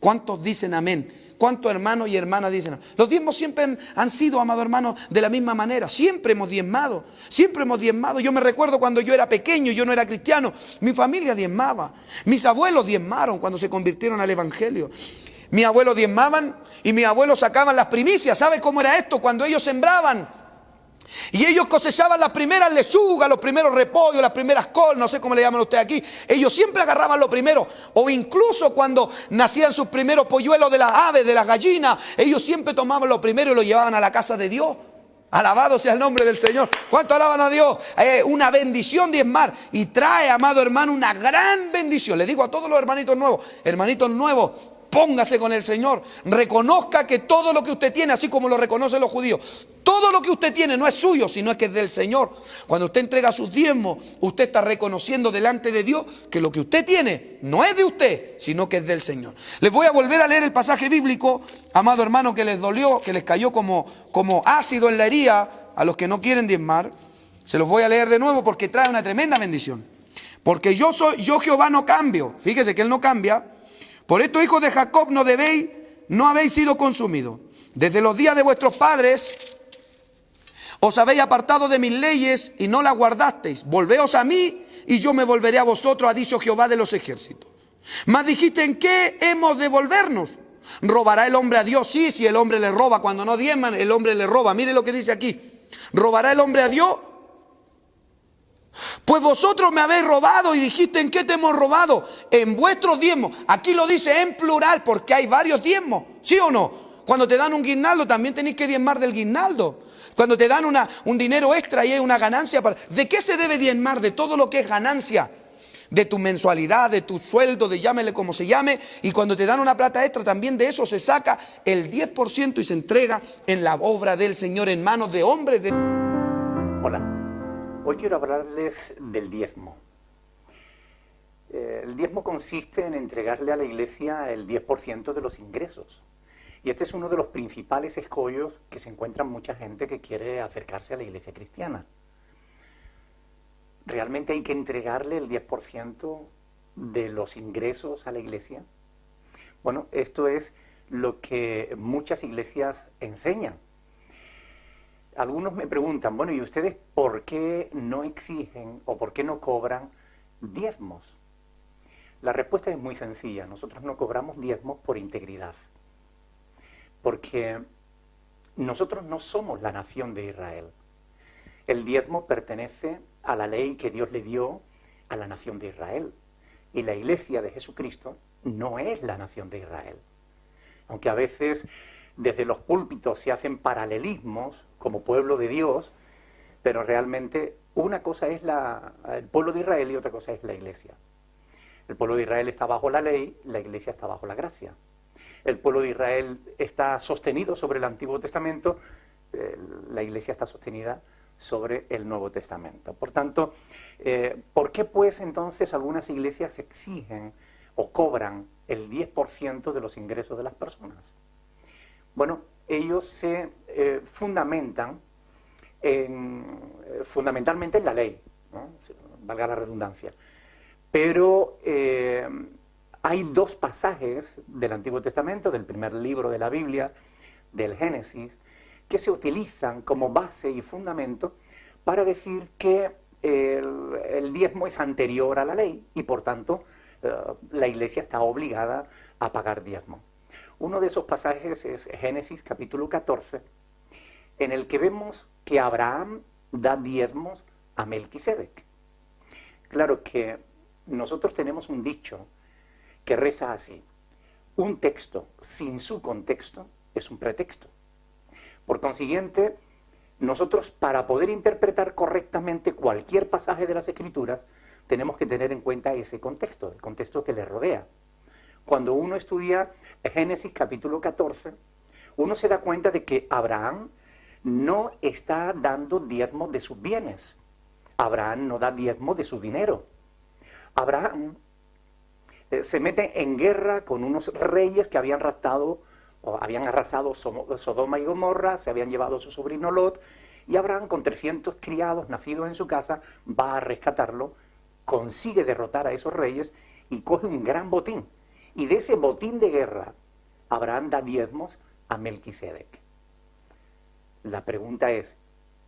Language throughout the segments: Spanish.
¿Cuántos dicen amén? ¿Cuántos hermanos y hermanas dicen amén? Los diezmos siempre han sido, amado hermano, de la misma manera. Siempre hemos diezmado. Siempre hemos diezmado. Yo me recuerdo cuando yo era pequeño, yo no era cristiano. Mi familia diezmaba. Mis abuelos diezmaron cuando se convirtieron al evangelio. Mis abuelos diezmaban y mis abuelos sacaban las primicias. ¿Sabe cómo era esto? Cuando ellos sembraban y ellos cosechaban las primeras lechugas, los primeros repollos, las primeras col, no sé cómo le llaman ustedes aquí. Ellos siempre agarraban lo primero. O incluso cuando nacían sus primeros polluelos de las aves, de las gallinas, ellos siempre tomaban lo primero y lo llevaban a la casa de Dios. Alabado sea el nombre del Señor. ¿Cuánto alaban a Dios? Una bendición diezmar. Y trae, amado hermano, una gran bendición. Le digo a todos los hermanitos nuevos, póngase con el Señor. Reconozca que todo lo que usted tiene, así como lo reconocen los judíos, todo lo que usted tiene no es suyo, sino es que es del Señor. Cuando usted entrega sus diezmos, usted está reconociendo delante de Dios que lo que usted tiene no es de usted, sino que es del Señor. Les voy a volver a leer el pasaje bíblico, amado hermano, que les dolió, que les cayó como ácido en la herida a los que no quieren diezmar. Se los voy a leer de nuevo porque trae una tremenda bendición. Porque yo Jehová no cambio. Fíjese que Él no cambia. Por esto, hijos de Jacob, no habéis sido consumidos. Desde los días de vuestros padres os habéis apartado de mis leyes y no las guardasteis. Volveos a mí y yo me volveré a vosotros, ha dicho Jehová de los ejércitos. Mas dijiste, ¿en qué hemos de volvernos? ¿Robará el hombre a Dios? Sí, si el hombre le roba. Cuando no diezman, el hombre le roba. Mire lo que dice aquí. ¿Robará el hombre a Dios? Pues vosotros me habéis robado y dijiste, ¿en qué te hemos robado? En vuestros diezmos. Aquí lo dice en plural porque hay varios diezmos. ¿Sí o no? Cuando te dan un guirnaldo también tenéis que diezmar del guirnaldo. Cuando te dan un dinero extra y hay una ganancia. ¿De qué se debe diezmar? De todo lo que es ganancia. De tu mensualidad, de tu sueldo, de llámele como se llame. Y cuando te dan una plata extra también de eso se saca el 10% y se entrega en la obra del Señor en manos de hombres. Hola. Hoy quiero hablarles del diezmo. El diezmo consiste en entregarle a la iglesia el 10% de los ingresos. Y este es uno de los principales escollos que se encuentra mucha gente que quiere acercarse a la iglesia cristiana. ¿Realmente hay que entregarle el 10% de los ingresos a la iglesia? Bueno, esto es lo que muchas iglesias enseñan. Algunos me preguntan, bueno, ¿y ustedes por qué no exigen o por qué no cobran diezmos? La respuesta es muy sencilla. Nosotros no cobramos diezmos por integridad. Porque nosotros no somos la nación de Israel. El diezmo pertenece a la ley que Dios le dio a la nación de Israel. Y la iglesia de Jesucristo no es la nación de Israel. Aunque a veces desde los púlpitos se hacen paralelismos como pueblo de Dios, pero realmente una cosa es el pueblo de Israel y otra cosa es la iglesia. El pueblo de Israel está bajo la ley, la iglesia está bajo la gracia. El pueblo de Israel está sostenido sobre el Antiguo Testamento, la iglesia está sostenida sobre el Nuevo Testamento. Por tanto, ¿por qué pues entonces algunas iglesias exigen o cobran el 10% de los ingresos de las personas? Bueno, ellos se fundamentan fundamentalmente en la ley, ¿no? Valga la redundancia. Pero hay dos pasajes del Antiguo Testamento, del primer libro de la Biblia, del Génesis, que se utilizan como base y fundamento para decir que el diezmo es anterior a la ley y por tanto la iglesia está obligada a pagar diezmo. Uno de esos pasajes es Génesis capítulo 14, en el que vemos que Abraham da diezmos a Melquisedec. Claro que nosotros tenemos un dicho que reza así: un texto sin su contexto es un pretexto. Por consiguiente, nosotros para poder interpretar correctamente cualquier pasaje de las Escrituras tenemos que tener en cuenta ese contexto, el contexto que le rodea. Cuando uno estudia Génesis capítulo 14, uno se da cuenta de que Abraham no está dando diezmo de sus bienes. Abraham no da diezmo de su dinero. Abraham se mete en guerra con unos reyes que habían arrasado Sodoma y Gomorra, se habían llevado a su sobrino Lot, y Abraham, con 300 criados nacidos en su casa, va a rescatarlo, consigue derrotar a esos reyes y coge un gran botín. Y de ese botín de guerra, Abraham da diezmos a Melquisedec. La pregunta es,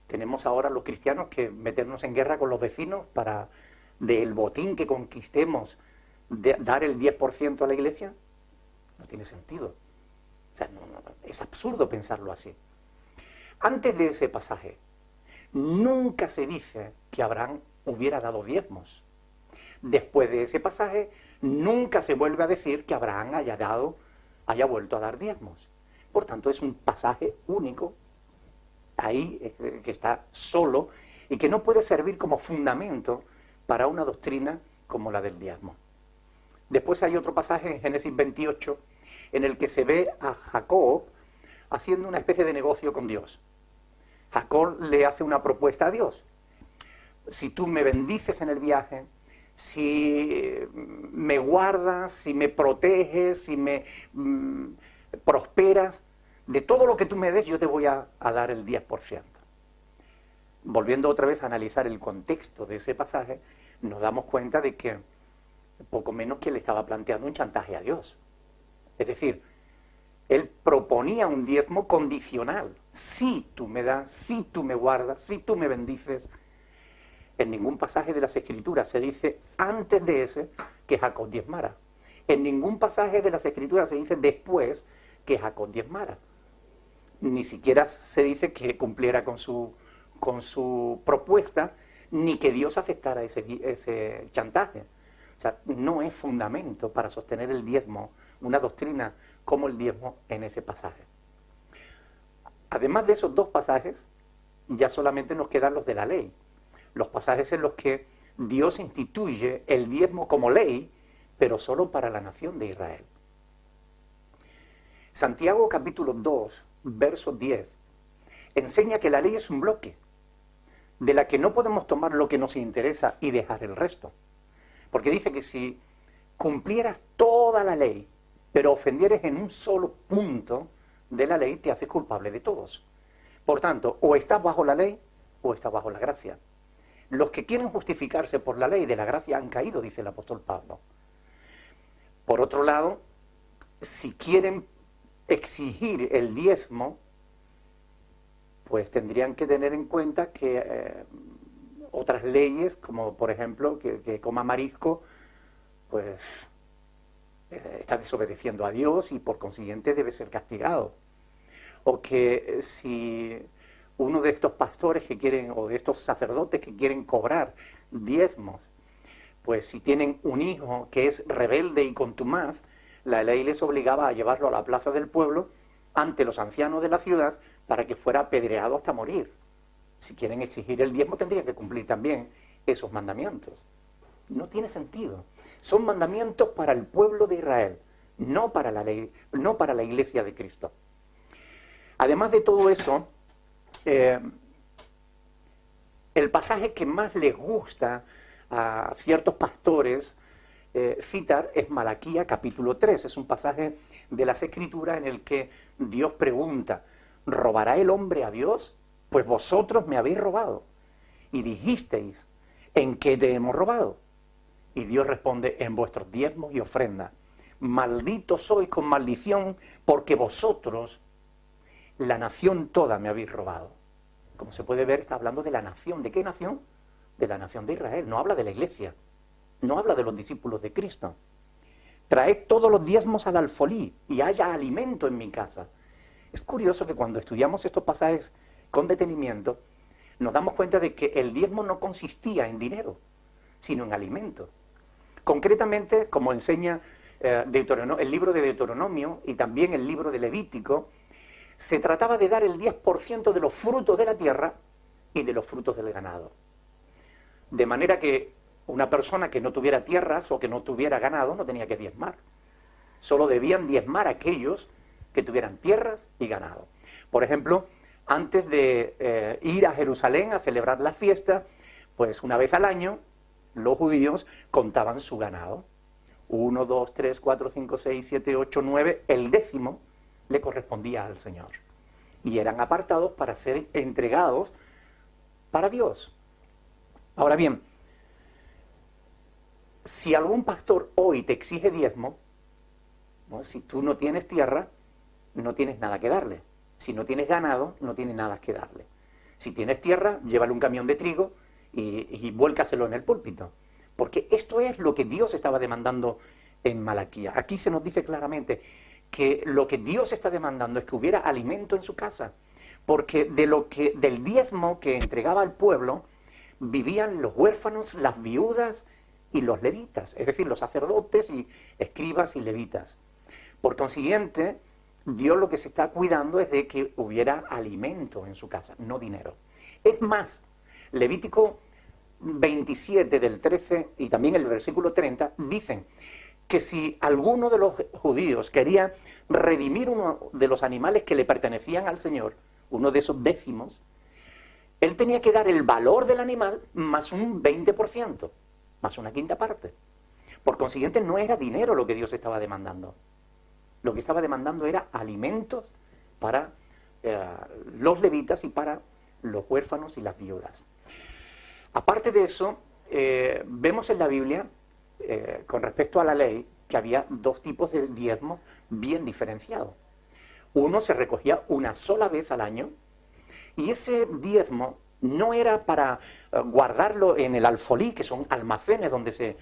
¿tenemos ahora los cristianos que meternos en guerra con los vecinos para del botín que conquistemos dar el 10% a la iglesia? No tiene sentido. O sea, es absurdo pensarlo así. Antes de ese pasaje, nunca se dice que Abraham hubiera dado diezmos. Después de ese pasaje, nunca se vuelve a decir que Abraham haya vuelto a dar diezmos. Por tanto, es un pasaje único, ahí, que está solo, y que no puede servir como fundamento para una doctrina como la del diezmo. Después hay otro pasaje en Génesis 28, en el que se ve a Jacob haciendo una especie de negocio con Dios. Jacob le hace una propuesta a Dios. Si tú me bendices en el viaje, si me guardas, si me proteges, si me prosperas, de todo lo que tú me des yo te voy a dar el 10%. Volviendo otra vez a analizar el contexto de ese pasaje, nos damos cuenta de que poco menos que le estaba planteando un chantaje a Dios. Es decir, él proponía un diezmo condicional. Si tú me das, si tú me guardas, si tú me bendices. En ningún pasaje de las Escrituras se dice antes de ese que Jacob diezmara. En ningún pasaje de las Escrituras se dice después que Jacob diezmara. Ni siquiera se dice que cumpliera con su propuesta, ni que Dios aceptara ese chantaje. O sea, no es fundamento para sostener el diezmo, una doctrina como el diezmo en ese pasaje. Además de esos dos pasajes, ya solamente nos quedan los de la ley. Los pasajes en los que Dios instituye el diezmo como ley, pero solo para la nación de Israel. Santiago capítulo 2, verso 10, enseña que la ley es un bloque, de la que no podemos tomar lo que nos interesa y dejar el resto. Porque dice que si cumplieras toda la ley, pero ofendieres en un solo punto de la ley, te haces culpable de todos. Por tanto, o estás bajo la ley, o estás bajo la gracia. Los que quieren justificarse por la ley de la gracia han caído, dice el apóstol Pablo. Por otro lado, si quieren exigir el diezmo, pues tendrían que tener en cuenta que otras leyes, como por ejemplo que coma marisco, pues está desobedeciendo a Dios y por consiguiente debe ser castigado. O que si uno de estos pastores que quieren, o de estos sacerdotes que quieren cobrar diezmos, pues si tienen un hijo que es rebelde y contumaz, la ley les obligaba a llevarlo a la plaza del pueblo ante los ancianos de la ciudad para que fuera apedreado hasta morir. Si quieren exigir el diezmo tendrían que cumplir también esos mandamientos. No tiene sentido. Son mandamientos para el pueblo de Israel, no para la ley, no para la iglesia de Cristo. Además de todo eso, el pasaje que más les gusta a ciertos pastores citar es Malaquía capítulo 3. Es un pasaje de las Escrituras en el que Dios pregunta: ¿robará el hombre a Dios? Pues vosotros me habéis robado. Y dijisteis: ¿en qué te hemos robado? Y Dios responde: en vuestros diezmos y ofrendas. Malditos sois con maldición, porque vosotros, la nación toda, me habéis robado. Como se puede ver, está hablando de la nación. ¿De qué nación? De la nación de Israel. No habla de la iglesia. No habla de los discípulos de Cristo. Traed todos los diezmos al alfolí y haya alimento en mi casa. Es curioso que cuando estudiamos estos pasajes con detenimiento, nos damos cuenta de que el diezmo no consistía en dinero, sino en alimento. Concretamente, como enseña el libro de Deuteronomio y también el libro de Levítico, se trataba de dar el 10% de los frutos de la tierra y de los frutos del ganado. De manera que una persona que no tuviera tierras o que no tuviera ganado no tenía que diezmar. Solo debían diezmar aquellos que tuvieran tierras y ganado. Por ejemplo, antes de ir a Jerusalén a celebrar la fiesta, pues una vez al año los judíos contaban su ganado. 1, 2, 3, 4, 5, 6, 7, 8, 9, el 10º le correspondía al Señor. Y eran apartados para ser entregados para Dios. Ahora bien, si algún pastor hoy te exige diezmo, ¿no? Si tú no tienes tierra, no tienes nada que darle. Si no tienes ganado, no tienes nada que darle. Si tienes tierra, llévale un camión de trigo y vuélcaselo en el púlpito. Porque esto es lo que Dios estaba demandando en Malaquías. Aquí se nos dice claramente que lo que Dios está demandando es que hubiera alimento en su casa. Porque del diezmo que entregaba al pueblo, vivían los huérfanos, las viudas y los levitas. Es decir, los sacerdotes y escribas y levitas. Por consiguiente, Dios lo que se está cuidando es de que hubiera alimento en su casa, no dinero. Es más, Levítico 27 del 13 y también el versículo 30 dicen que si alguno de los judíos quería redimir uno de los animales que le pertenecían al Señor, uno de esos décimos, él tenía que dar el valor del animal más un 20%, más una quinta parte. Por consiguiente, no era dinero lo que Dios estaba demandando. Lo que estaba demandando era alimentos para los levitas y para los huérfanos y las viudas. Aparte de eso, vemos en la Biblia, con respecto a la ley, que había dos tipos de diezmo bien diferenciados. Uno se recogía una sola vez al año, y ese diezmo no era para guardarlo en el alfolí, que son almacenes donde se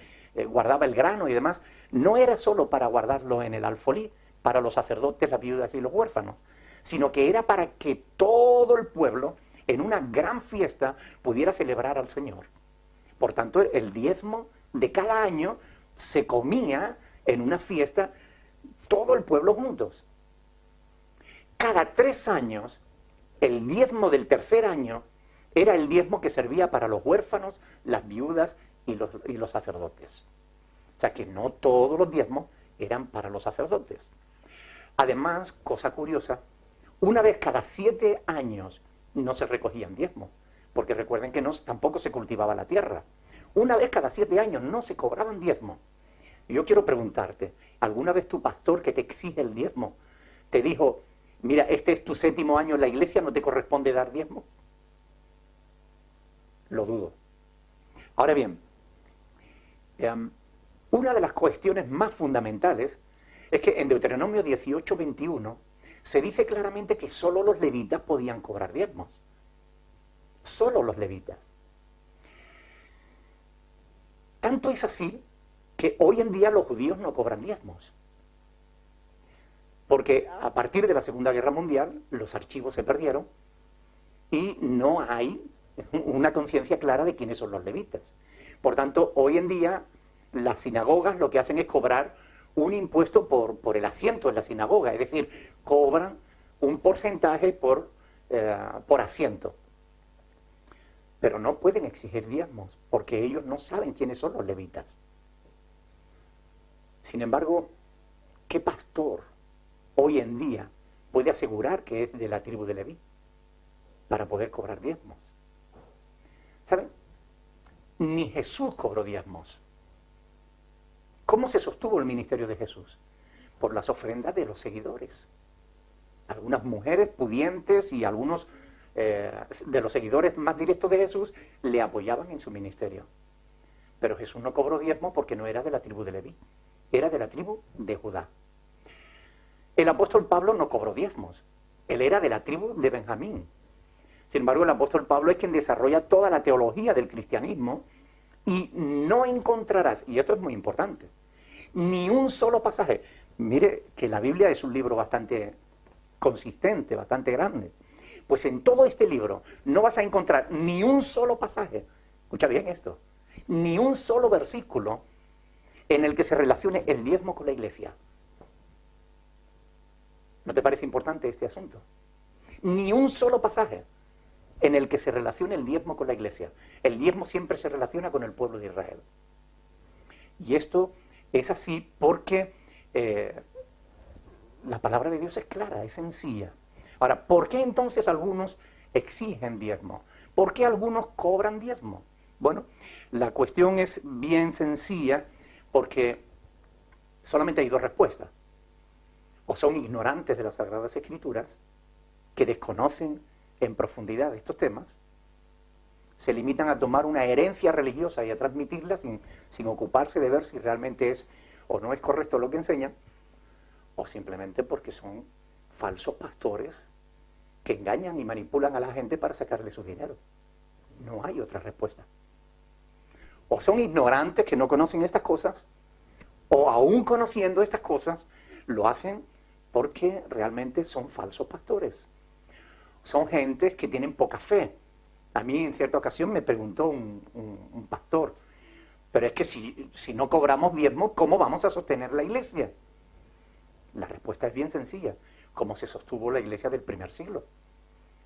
guardaba el grano y demás. No era solo para guardarlo en el alfolí, para los sacerdotes, las viudas y los huérfanos, sino que era para que todo el pueblo, en una gran fiesta, pudiera celebrar al Señor. Por tanto, el diezmo de cada año se comía en una fiesta todo el pueblo juntos. Cada 3 años, el diezmo del tercer año era el diezmo que servía para los huérfanos, las viudas y los sacerdotes. O sea que no todos los diezmos eran para los sacerdotes. Además, cosa curiosa, una vez cada 7 años no se recogían diezmos, porque recuerden que tampoco se cultivaba la tierra. Una vez cada 7 años no se cobraban diezmos. Y yo quiero preguntarte, ¿alguna vez tu pastor que te exige el diezmo te dijo, mira, este es tu 7º año en la iglesia, no te corresponde dar diezmo? Lo dudo. Ahora bien, una de las cuestiones más fundamentales es que en Deuteronomio 18:21 se dice claramente que solo los levitas podían cobrar diezmos. Solo los levitas. Tanto es así que hoy en día los judíos no cobran diezmos. Porque a partir de la Segunda Guerra Mundial los archivos se perdieron y no hay una conciencia clara de quiénes son los levitas. Por tanto, hoy en día las sinagogas lo que hacen es cobrar un impuesto por el asiento en la sinagoga, es decir, cobran un porcentaje por asiento. Pero no pueden exigir diezmos, porque ellos no saben quiénes son los levitas. Sin embargo, ¿qué pastor hoy en día puede asegurar que es de la tribu de Leví para poder cobrar diezmos? ¿Saben? Ni Jesús cobró diezmos. ¿Cómo se sostuvo el ministerio de Jesús? Por las ofrendas de los seguidores. Algunas mujeres pudientes y algunos de los seguidores más directos de Jesús le apoyaban en su ministerio. Pero Jesús no cobró diezmos porque no era de la tribu de Leví, era de la tribu de Judá. El apóstol Pablo no cobró diezmos, él era de la tribu de Benjamín. Sin embargo, el apóstol Pablo es quien desarrolla toda la teología del cristianismo y no encontrarás, y esto es muy importante, ni un solo pasaje. Mire que la Biblia es un libro bastante consistente, bastante grande. Pues en todo este libro no vas a encontrar ni un solo pasaje, escucha bien esto, ni un solo versículo en el que se relacione el diezmo con la iglesia. ¿No te parece importante este asunto? Ni un solo pasaje en el que se relacione el diezmo con la iglesia. El diezmo siempre se relaciona con el pueblo de Israel. Y esto es así porque la palabra de Dios es clara, es sencilla. Ahora, ¿por qué entonces algunos exigen diezmo? ¿Por qué algunos cobran diezmo? Bueno, la cuestión es bien sencilla porque solamente hay 2 respuestas. O son ignorantes de las Sagradas Escrituras, que desconocen en profundidad estos temas, se limitan a tomar una herencia religiosa y a transmitirla sin ocuparse de ver si realmente es o no es correcto lo que enseñan, o simplemente porque son falsos pastores que engañan y manipulan a la gente para sacarle su dinero. No hay otra respuesta. O son ignorantes que no conocen estas cosas, o aún conociendo estas cosas, lo hacen porque realmente son falsos pastores. Son gentes que tienen poca fe. A mí en cierta ocasión me preguntó un pastor, pero es que si no cobramos diezmo, ¿cómo vamos a sostener la iglesia? La respuesta es bien sencilla, como se sostuvo la iglesia del primer siglo.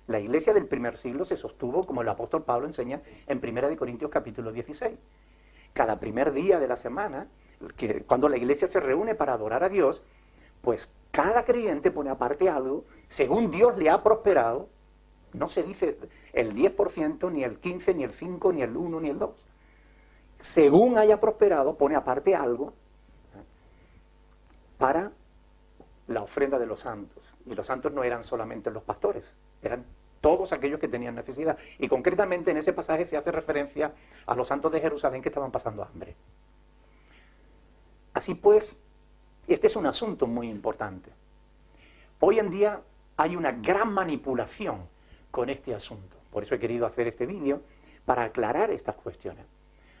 La iglesia del primer siglo se sostuvo, como el apóstol Pablo enseña en 1 Corintios capítulo 16. Cada primer día de la semana, cuando la iglesia se reúne para adorar a Dios, pues cada creyente pone aparte algo, según Dios le ha prosperado. No se dice el 10%, ni el 15%, ni el 5%, ni el 1%, ni el 2%. Según haya prosperado, pone aparte algo para la ofrenda de los santos. Y los santos no eran solamente los pastores, eran todos aquellos que tenían necesidad. Y concretamente en ese pasaje se hace referencia a los santos de Jerusalén que estaban pasando hambre. Así pues, este es un asunto muy importante. Hoy en día hay una gran manipulación con este asunto. Por eso he querido hacer este vídeo, para aclarar estas cuestiones.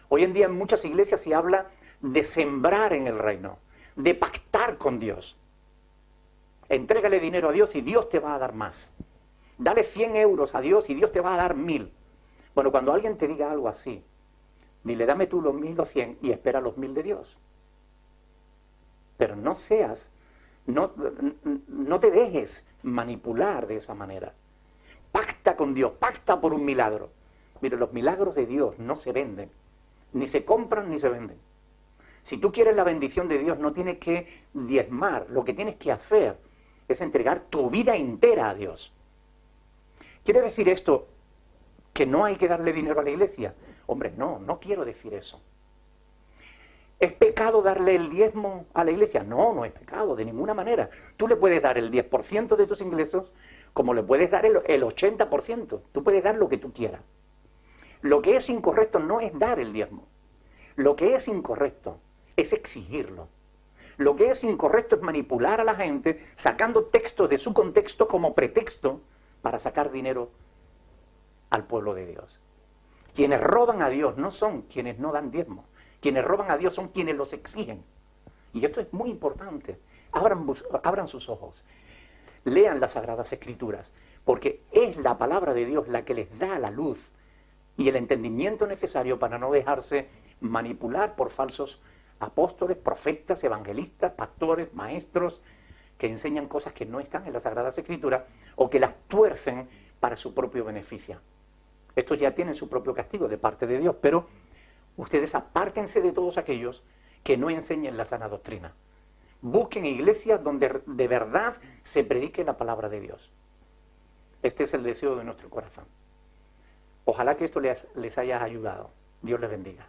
Hoy en día en muchas iglesias se habla de sembrar en el reino, de pactar con Dios. Entrégale dinero a Dios y Dios te va a dar más. Dale 100 euros a Dios y Dios te va a dar 1000. Bueno, cuando alguien te diga algo así, dile, dame tú los 1000 o 100 y espera los 1000 de Dios. Pero no te dejes manipular de esa manera. Pacta con Dios, pacta por un milagro. Mire, los milagros de Dios no se venden, ni se compran ni se venden. Si tú quieres la bendición de Dios, no tienes que diezmar, lo que tienes que hacer es entregar tu vida entera a Dios. ¿Quiere decir esto que no hay que darle dinero a la iglesia? Hombre, no quiero decir eso. ¿Es pecado darle el diezmo a la iglesia? No, no es pecado, de ninguna manera. Tú le puedes dar el 10% de tus ingresos, como le puedes dar el 80%. Tú puedes dar lo que tú quieras. Lo que es incorrecto no es dar el diezmo. Lo que es incorrecto es exigirlo. Lo que es incorrecto es manipular a la gente sacando textos de su contexto como pretexto para sacar dinero al pueblo de Dios. Quienes roban a Dios no son quienes no dan diezmo. Quienes roban a Dios son quienes los exigen. Y esto es muy importante. Abran sus ojos. Lean las Sagradas Escrituras, porque es la palabra de Dios la que les da la luz y el entendimiento necesario para no dejarse manipular por falsos apóstoles, profetas, evangelistas, pastores, maestros, que enseñan cosas que no están en las Sagradas Escrituras o que las tuercen para su propio beneficio. Estos ya tienen su propio castigo de parte de Dios, pero ustedes apártense de todos aquellos que no enseñen la sana doctrina. Busquen iglesias donde de verdad se predique la palabra de Dios. Este es el deseo de nuestro corazón. Ojalá que esto les haya ayudado. Dios les bendiga.